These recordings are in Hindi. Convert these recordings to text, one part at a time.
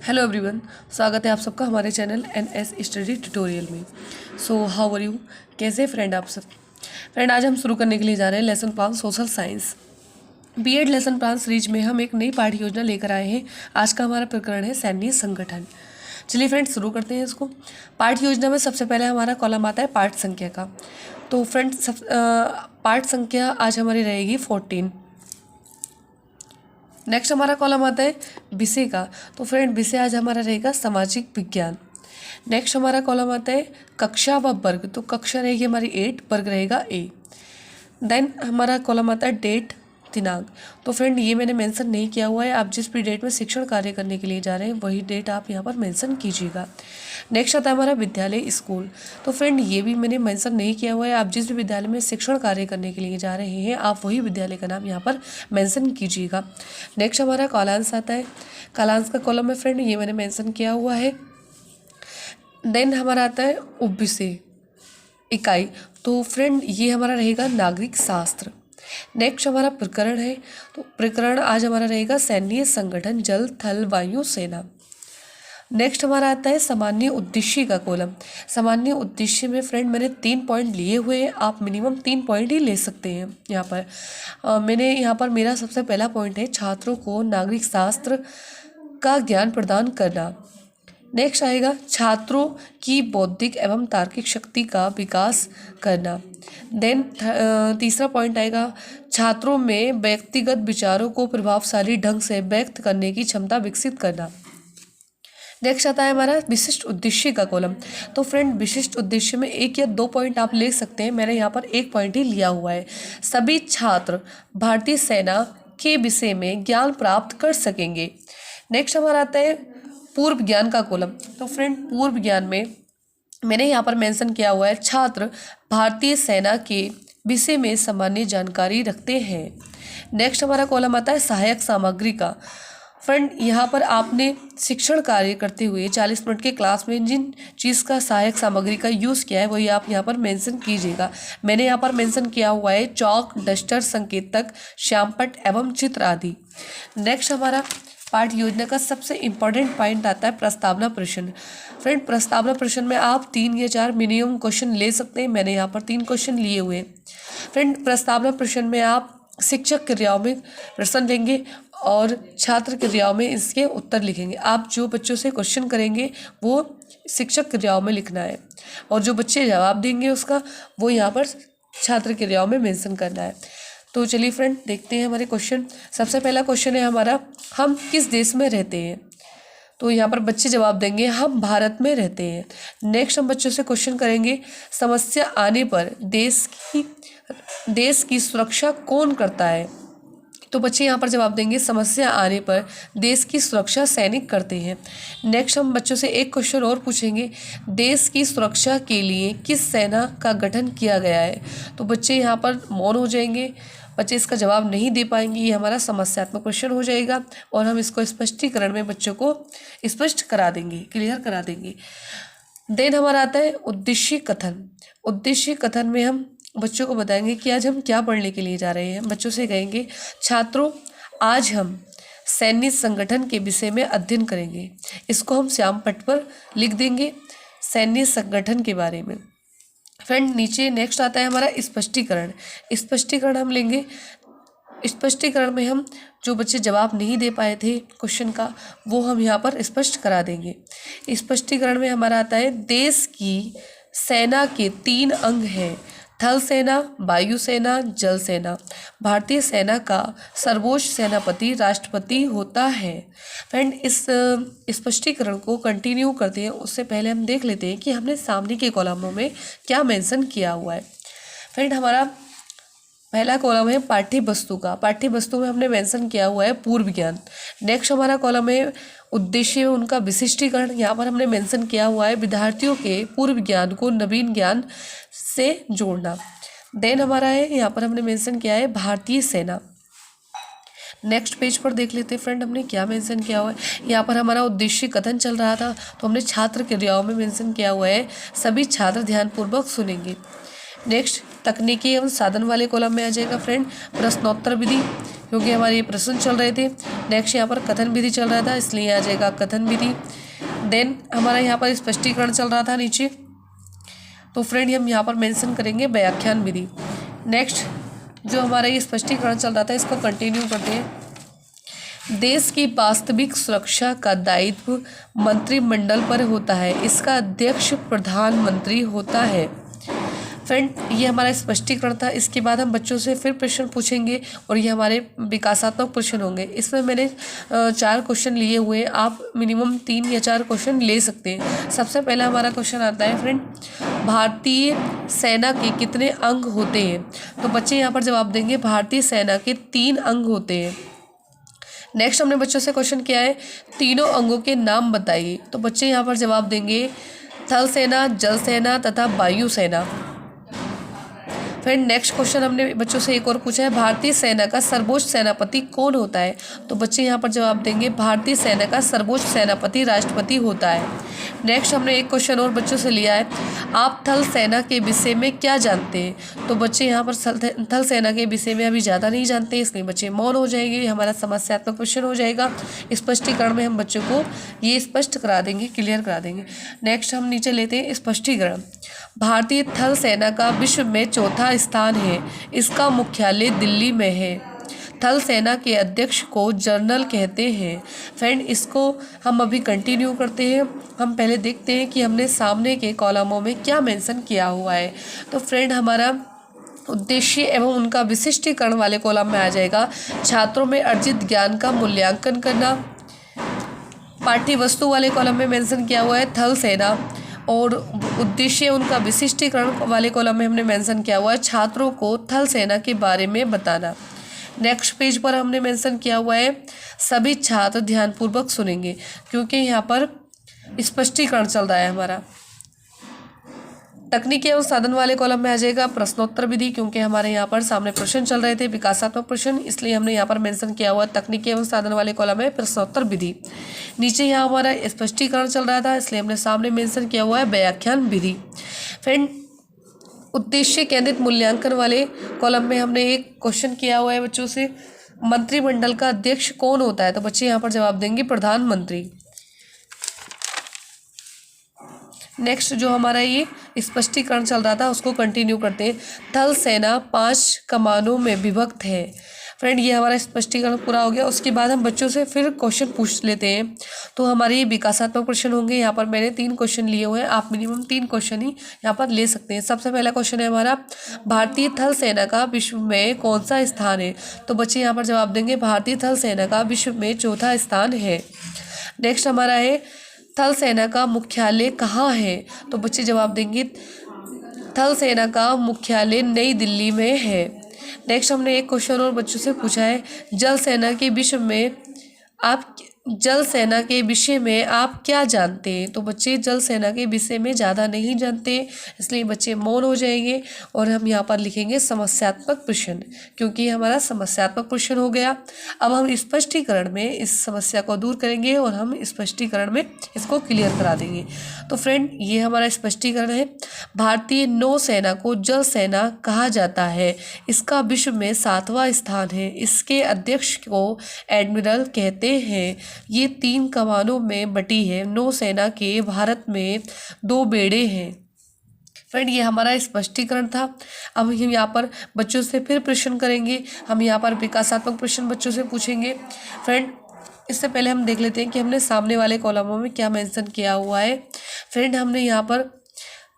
हेलो एवरीवन, स्वागत है आप सबका हमारे चैनल NS स्टडी ट्यूटोरियल में। So how are you? कैसे फ्रेंड आप सब? फ्रेंड, आज हम शुरू करने के लिए जा रहे हैं lesson plan social science BEd lesson plan series में हम एक नई पाठ्य योजना लेकर आए हैं। आज का हमारा प्रकरण है सैन्य संगठन। चलिए फ्रेंड, शुरू करते हैं इसको। पाठ्य योजना में सबसे पहले हमारा कॉलम आता है पाठ संख्या का। तो फ्रेंड पाठ संख्या आज हमारी रहेगी 14। नेक्स्ट हमारा कॉलम आता है विषय का। तो फ्रेंड, विषय आज हमारा रहेगा सामाजिक विज्ञान। नेक्स्ट हमारा कॉलम आता है कक्षा व वर्ग। तो कक्षा रहेगी हमारी 8, वर्ग रहेगा A। देन हमारा कॉलम आता है डेट, दिनांक। तो फ्रेंड, ये मैंने मेंशन नहीं किया हुआ है, आप जिस भी डेट में शिक्षण कार्य करने के लिए जा रहे हैं वही डेट आप यहाँ पर मेंशन कीजिएगा। नेक्स्ट आता है हमारा विद्यालय, स्कूल। तो फ्रेंड, ये भी मैंने मेंशन नहीं किया हुआ है, आप जिस भी विद्यालय में शिक्षण कार्य करने के लिए जा रहे हैं आप वही विद्यालय का नाम यहाँ पर मेंशन कीजिएगा। नेक्स्ट हमारा कालांश आता है। कालांश का कॉलम है फ्रेंड, ये मैंने मेंशन किया हुआ है। देन हमारा आता है उपविषय, इकाई। तो फ्रेंड, ये हमारा रहेगा नागरिक शास्त्र। नेक्स्ट हमारा प्रकरण है। तो प्रकरण आज हमारा रहेगा सैन्य संगठन, जल थल वायु सेना। नेक्स्ट हमारा आता है सामान्य उद्देश्य का कॉलम। सामान्य उद्देश्य में फ्रेंड मैंने 3 पॉइंट लिए हुए हैं, आप मिनिमम 3 पॉइंट ही ले सकते हैं। यहाँ पर मेरा सबसे पहला पॉइंट है छात्रों को नागरिक शास्त्र का ज्ञान प्रदान करना। नेक्स्ट आएगा छात्रों की बौद्धिक एवं तार्किक शक्ति का विकास करना। देन तीसरा पॉइंट आएगा छात्रों में व्यक्तिगत विचारों को प्रभावशाली ढंग से व्यक्त करने की क्षमता विकसित करना। नेक्स्ट आता है हमारा विशिष्ट उद्देश्य का कॉलम। तो फ्रेंड, विशिष्ट उद्देश्य में 1 या 2 पॉइंट आप ले सकते हैं, मैंने यहाँ पर 1 पॉइंट ही लिया हुआ है। सभी छात्र भारतीय सेना के विषय में ज्ञान प्राप्त कर सकेंगे। नेक्स्ट हमारा आता है पूर्व ज्ञान का कॉलम। तो फ्रेंड, पूर्व ज्ञान में मैंने यहाँ पर मेंशन किया हुआ है छात्र भारतीय सेना के विषय में सामान्य जानकारी रखते हैं। नेक्स्ट हमारा कॉलम आता है सहायक सामग्री का। फ्रेंड, यहाँ पर आपने शिक्षण कार्य करते हुए 40 मिनट के क्लास में जिन चीज़ का सहायक सामग्री का यूज़ किया है वही आप यहाँ पर मेंशन कीजिएगा। मैंने यहाँ पर मेंशन किया हुआ है चौक, डस्टर, संकेतक, श्यामपट्ट एवं चित्र आदि। नेक्स्ट हमारा पाठ्य योजना का सबसे इम्पॉर्टेंट पॉइंट आता है प्रस्तावना प्रश्न। फ्रेंड, प्रस्तावना प्रश्न में आप 3 या 4 मिनिमम क्वेश्चन ले सकते हैं, मैंने यहाँ पर 3 क्वेश्चन लिए हुए हैं। फ्रेंड, प्रस्तावना प्रश्न में आप शिक्षक क्रियाओं में प्रश्न लेंगे और छात्र क्रियाओं में इसके उत्तर लिखेंगे। आप जो बच्चों से क्वेश्चन करेंगे वो शिक्षक क्रियाओं में लिखना है और जो बच्चे जवाब देंगे उसका वो यहाँ पर छात्र क्रियाओं में मेंशन करना है। तो चलिए फ्रेंड, देखते हैं हमारे क्वेश्चन। सबसे पहला क्वेश्चन है हमारा, हम किस देश में रहते हैं? तो यहाँ पर बच्चे जवाब देंगे हम भारत में रहते हैं। नेक्स्ट हम बच्चों से क्वेश्चन करेंगे समस्या आने पर देश की सुरक्षा कौन करता है? तो बच्चे यहाँ पर जवाब देंगे समस्या आने पर देश की सुरक्षा सैनिक करते हैं। नेक्स्ट हम बच्चों से एक क्वेश्चन और पूछेंगे, देश की सुरक्षा के लिए किस सेना का गठन किया गया है? तो बच्चे यहाँ पर मौन हो जाएंगे, बच्चे इसका जवाब नहीं दे पाएंगे, ये हमारा समस्यात्मक क्वेश्चन हो जाएगा और हम इसको स्पष्टीकरण में बच्चों को स्पष्ट करा देंगे, क्लियर करा देंगे। देन हमारा आता है उद्देश्य कथन। उद्देश्य कथन में हम बच्चों को बताएंगे कि आज हम क्या पढ़ने के लिए जा रहे हैं। बच्चों से कहेंगे छात्रों, आज हम सैन्य संगठन के विषय में अध्ययन करेंगे। इसको हम श्यामपट्ट पर लिख देंगे सैन्य संगठन के बारे में। फ्रेंड, नीचे नेक्स्ट आता है हमारा स्पष्टीकरण। स्पष्टीकरण हम लेंगे, स्पष्टीकरण में हम जो बच्चे जवाब नहीं दे पाए थे क्वेश्चन का वो हम यहाँ पर स्पष्ट करा देंगे। स्पष्टीकरण में हमारा आता है देश की सेना के 3 अंग हैं, थल सेना, वायु सेना, जल सेना। भारतीय सेना का सर्वोच्च सेनापति राष्ट्रपति होता है। फ्रेंड, इस स्पष्टीकरण को कंटिन्यू करते हैं उससे पहले हम देख लेते हैं कि हमने सामने के कॉलमों में क्या मेंशन किया हुआ है। फ्रेंड, हमारा पहला कॉलम है पाठ्य वस्तु का। पाठ्य वस्तु में हमने मेंशन किया हुआ है पूर्व ज्ञान। नेक्स्ट हमारा कॉलम है उद्देश्य में उनका विशिष्टीकरण। यहाँ पर हमने मेंशन किया हुआ है विद्यार्थियों के पूर्व ज्ञान को नवीन ज्ञान से जोड़ना। देन हमारा है यहाँ पर हमने मेंशन किया है भारतीय सेना। नेक्स्ट पेज पर देख लेते हैं फ्रेंड हमने क्या मेंशन किया हुआ है। यहाँ पर हमारा उद्देश्य कथन चल रहा था तो हमने छात्र क्रियाओं में मेंशन किया हुआ है सभी छात्र ध्यानपूर्वक सुनेंगे। नेक्स्ट तकनीकी एवं साधन वाले कॉलम में आ जाएगा फ्रेंड प्रश्नोत्तर विधि। क्योंकि हमारे ये प्रश्न चल रहे थे। नेक्स्ट यहाँ पर कथन विधि चल रहा था, इसलिए आ जाएगा कथन विधि। देन हमारा यहाँ पर स्पष्टीकरण चल रहा था नीचे, तो फ्रेंड हम यहाँ पर मेंशन करेंगे व्याख्यान विधि। नेक्स्ट जो हमारा ये स्पष्टीकरण चल रहा था, इसको कंटिन्यू करते हैं। देश की वास्तविक सुरक्षा का दायित्व मंत्रिमंडल पर होता है, इसका अध्यक्ष प्रधानमंत्री होता है। फ्रेंड ये हमारा स्पष्टीकरण था। इसके बाद हम बच्चों से फिर प्रश्न पूछेंगे और ये हमारे विकासात्मक प्रश्न होंगे। इसमें मैंने 4 क्वेश्चन लिए हुए हैं, आप मिनिमम 3 या 4 क्वेश्चन ले सकते हैं। सबसे पहला हमारा क्वेश्चन आता है फ्रेंड, भारतीय सेना के कितने अंग होते हैं? तो बच्चे यहाँ पर जवाब देंगे भारतीय सेना के 3 अंग होते हैं। नेक्स्ट हमने बच्चों से क्वेश्चन किया है, तीनों अंगों के नाम बताइए। तो बच्चे यहाँ पर जवाब देंगे थल सेना, जल सेना तथा वायु सेना। फ्रेंड नेक्स्ट क्वेश्चन हमने बच्चों से एक और पूछा है, भारतीय सेना का सर्वोच्च सेनापति कौन होता है? तो बच्चे यहाँ पर जवाब देंगे भारतीय सेना का सर्वोच्च सेनापति राष्ट्रपति होता है। नेक्स्ट हमने एक क्वेश्चन और बच्चों से लिया है, आप थल सेना के विषय में क्या जानते हैं? तो बच्चे यहाँ पर थल सेना के विषय में अभी ज़्यादा नहीं जानते, इसलिए बच्चे मौन हो जाएंगे। हमारा समस्यात्मक क्वेश्चन हो जाएगा। स्पष्टीकरण में हम बच्चों को ये स्पष्ट करा देंगे, क्लियर करा देंगे। नेक्स्ट हम नीचे लेते हैं स्पष्टीकरण। भारतीय थल सेना का विश्व में चौथा स्थान है, इसका मुख्यालय दिल्ली में है। थल सेना के अध्यक्ष को जनरल कहते हैं। फ्रेंड इसको हम अभी कंटिन्यू करते हैं। हम पहले देखते हैं कि हमने सामने के कॉलमों में क्या मेंशन किया हुआ है। तो फ्रेंड हमारा उद्देश्य एवं उनका विशिष्टीकरण वाले कॉलम में आ जाएगा छात्रों में अर्जित ज्ञान का मूल्यांकन करना। पाठ्य वस्तु वाले कॉलम में मेंशन किया हुआ है थल सेना, और उद्देश्य उनका विशिष्टीकरण वाले कॉलम में हमने मेंशन किया हुआ है छात्रों को थल सेना के बारे में बताना। नेक्स्ट पेज पर हमने मेंशन किया हुआ है सभी छात्र ध्यानपूर्वक सुनेंगे, क्योंकि यहाँ पर स्पष्टीकरण चल रहा है हमारा। तकनीकी एवं साधन वाले कॉलम में आ जाएगा प्रश्नोत्तर विधि, क्योंकि हमारे यहाँ पर सामने प्रश्न चल रहे थे विकासात्मक प्रश्न, इसलिए हमने यहाँ पर मेंशन किया हुआ तकनीकी एवं साधन वाले कॉलम में प्रश्नोत्तर विधि। नीचे यहाँ हमारा स्पष्टीकरण चल रहा था, इसलिए हमने सामने मेंशन किया हुआ है व्याख्यान विधि। फ्रेंड उद्देश्य केंद्रित मूल्यांकन वाले कॉलम में हमने एक क्वेश्चन किया हुआ है बच्चों से, मंत्रिमंडल का अध्यक्ष कौन होता है? तो बच्चे यहाँ पर जवाब देंगे प्रधानमंत्री। नेक्स्ट जो हमारा ये स्पष्टीकरण चल रहा था उसको कंटिन्यू करते हैं। थल सेना 5 कमानों में विभक्त है। फ्रेंड ये हमारा स्पष्टीकरण पूरा हो गया। उसके बाद हम बच्चों से फिर क्वेश्चन पूछ लेते हैं। तो हमारे ये विकासात्मक प्रश्न होंगे। यहाँ पर मैंने 3 क्वेश्चन लिए हुए हैं, आप मिनिमम 3 क्वेश्चन ही यहाँ पर ले सकते हैं। सबसे पहला क्वेश्चन है हमारा, भारतीय थल सेना का विश्व में कौन सा स्थान है? तो बच्चे यहाँ पर जवाब देंगे भारतीय थल सेना का विश्व में चौथा स्थान है। नेक्स्ट हमारा है थल सेना का मुख्यालय कहाँ है? तो बच्चे जवाब देंगे थल सेना का मुख्यालय नई दिल्ली में है। नेक्स्ट हमने एक क्वेश्चन और बच्चों से पूछा है, जल सेना के विषय में आप क्या जानते हैं? तो बच्चे जल सेना के विषय में ज़्यादा नहीं जानते, इसलिए बच्चे मौन हो जाएंगे और हम यहाँ पर लिखेंगे समस्यात्मक प्रश्न, क्योंकि हमारा समस्यात्मक प्रश्न हो गया। अब हम स्पष्टीकरण में इस समस्या को दूर करेंगे और हम स्पष्टीकरण में इसको क्लियर करा देंगे। तो फ्रेंड ये हमारा स्पष्टीकरण है। भारतीय नौसेना को जल सेना कहा जाता है, इसका विश्व में 7वां स्थान है, इसके अध्यक्ष को एडमिरल कहते हैं। ये 3 कमानों में बटी है। नौसेना के भारत में 2 बेड़े हैं। फ्रेंड ये हमारा स्पष्टीकरण था। अब हम यहाँ पर बच्चों से फिर प्रश्न करेंगे। हम यहाँ पर विकासात्मक प्रश्न बच्चों से पूछेंगे। फ्रेंड इससे पहले हम देख लेते हैं कि हमने सामने वाले कॉलमों में क्या मेंशन किया हुआ है। फ्रेंड हमने यहाँ पर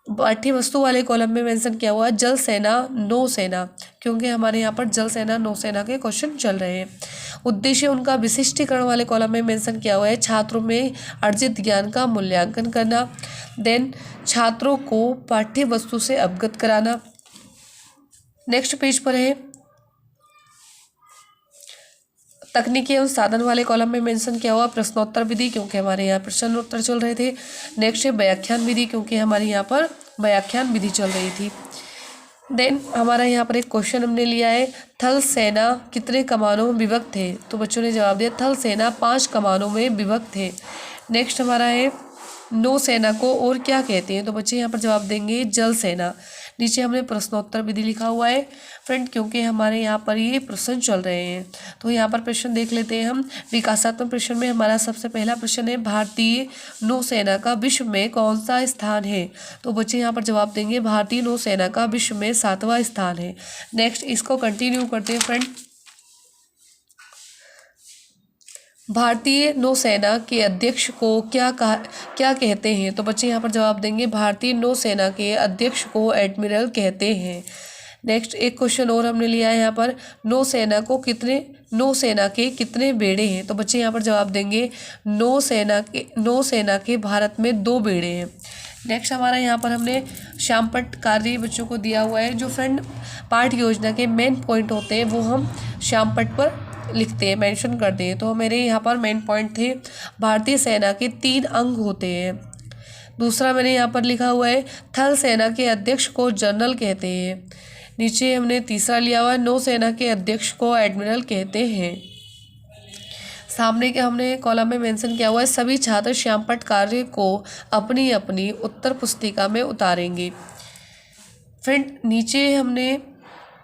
पाठ्य वस्तु वाले कॉलम में मेंशन किया हुआ है जल सेना नौसेना, क्योंकि हमारे यहाँ पर जल सेना नौसेना के क्वेश्चन चल रहे हैं। उद्देश्य उनका विशिष्टीकरण वाले कॉलम में मेंशन किया हुआ है छात्रों में अर्जित ज्ञान का मूल्यांकन करना। देन छात्रों को पाठ्य वस्तु से अवगत कराना। नेक्स्ट पेज पर है तकनीकी एवं साधन वाले कॉलम में मेंशन किया हुआ प्रश्नोत्तर विधि, क्योंकि हमारे यहाँ प्रश्नोत्तर चल रहे थे। नेक्स्ट है व्याख्यान विधि, क्योंकि हमारे यहाँ पर व्याख्यान विधि चल रही थी। देन हमारा यहाँ पर एक क्वेश्चन हमने लिया है, थल सेना कितने कमानों में विभक्त है? तो बच्चों ने जवाब दिया थल सेना 5 कमानों में विभक्त है। नेक्स्ट हमारा है नौसेना को और क्या कहते हैं? तो बच्चे यहाँ पर जवाब देंगे जल सेना। नीचे हमने प्रश्नोत्तर विधि लिखा हुआ है फ्रेंड, क्योंकि हमारे यहाँ पर ये प्रश्न चल रहे हैं। तो यहाँ पर प्रश्न देख लेते हैं हम। विकासात्मक प्रश्न में हमारा सबसे पहला प्रश्न है, भारतीय नौसेना का विश्व में कौन सा स्थान है? तो बच्चे यहाँ पर जवाब देंगे भारतीय नौसेना का विश्व में 7वां स्थान है। नेक्स्ट इसको कंटिन्यू करते हैं फ्रेंड। भारतीय नौसेना के अध्यक्ष को क्या कहते हैं? तो बच्चे यहाँ पर जवाब देंगे भारतीय नौसेना के अध्यक्ष को एडमिरल कहते हैं। नेक्स्ट एक क्वेश्चन और हमने लिया है यहाँ पर, नौसेना के कितने बेड़े हैं? तो बच्चे यहाँ पर जवाब देंगे नौसेना के भारत में 2 बेड़े हैं। नेक्स्ट हमारा यहाँ पर हमने श्यामपट्ट कार्य बच्चों को दिया हुआ है। जो फ्रेंड पाठ्य योजना के मेन पॉइंट होते हैं वो हम श्यामपट्ट पर लिखते हैं, मेंशन करते हैं। तो मेरे यहाँ पर मेन पॉइंट थे, भारतीय सेना के 3 अंग होते हैं। दूसरा मैंने यहाँ पर लिखा हुआ है, थल सेना के अध्यक्ष को जनरल कहते हैं। नीचे हमने तीसरा लिया हुआ है, नौसेना के अध्यक्ष को एडमिरल कहते हैं। सामने के हमने कॉलम में मेंशन किया हुआ है, सभी छात्र श्यामपट्ट कार्य को अपनी अपनी उत्तर पुस्तिका में उतारेंगे। फ्रेंड नीचे हमने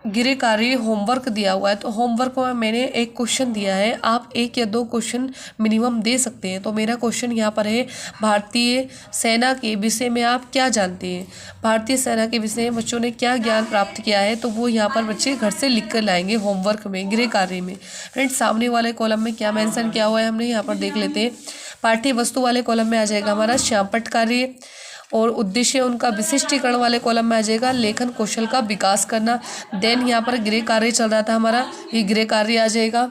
गृह कार्य होमवर्क दिया हुआ है। तो होमवर्क में मैंने एक क्वेश्चन दिया है, आप 1 या 2 क्वेश्चन मिनिमम दे सकते हैं। तो मेरा क्वेश्चन यहाँ पर है, भारतीय सेना के विषय में आप क्या जानते हैं? भारतीय सेना के विषय में बच्चों ने क्या ज्ञान प्राप्त किया है? तो वो यहाँ पर बच्चे घर से लिख कर लाएंगे होमवर्क में, गृह कार्य में। फ्रेंड्स सामने वाले कॉलम में क्या मेंशन किया हुआ है हमने यहाँ पर देख लेते हैं। पाठ्य वस्तु वाले कॉलम में आ जाएगा हमारा श्यामपट्ट कार्य, और उद्देश्य उनका विशिष्टीकरण वाले कॉलम में आ जाएगा लेखन कौशल का विकास करना। देन यहाँ पर गृह कार्य चल रहा था हमारा, ये गृह कार्य आ जाएगा।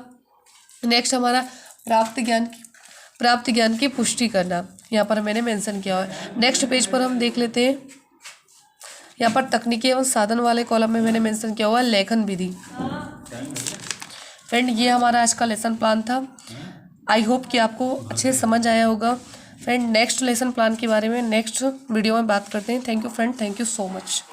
नेक्स्ट हमारा प्राप्त ज्ञान की पुष्टि करना, यहाँ पर मैंने मेंशन किया हुआ है। नेक्स्ट पेज पर हम देख लेते हैं, यहाँ पर तकनीकी एवं साधन वाले कॉलम में मैंने मेंशन किया हुआ है लेखन विधि। फ्रेंड ये हमारा आज का लेसन प्लान था। आई होप कि आपको अच्छे से समझ आया होगा। फ्रेंड नेक्स्ट लेसन प्लान के बारे में नेक्स्ट वीडियो में बात करते हैं। Thank you friend, thank you so much.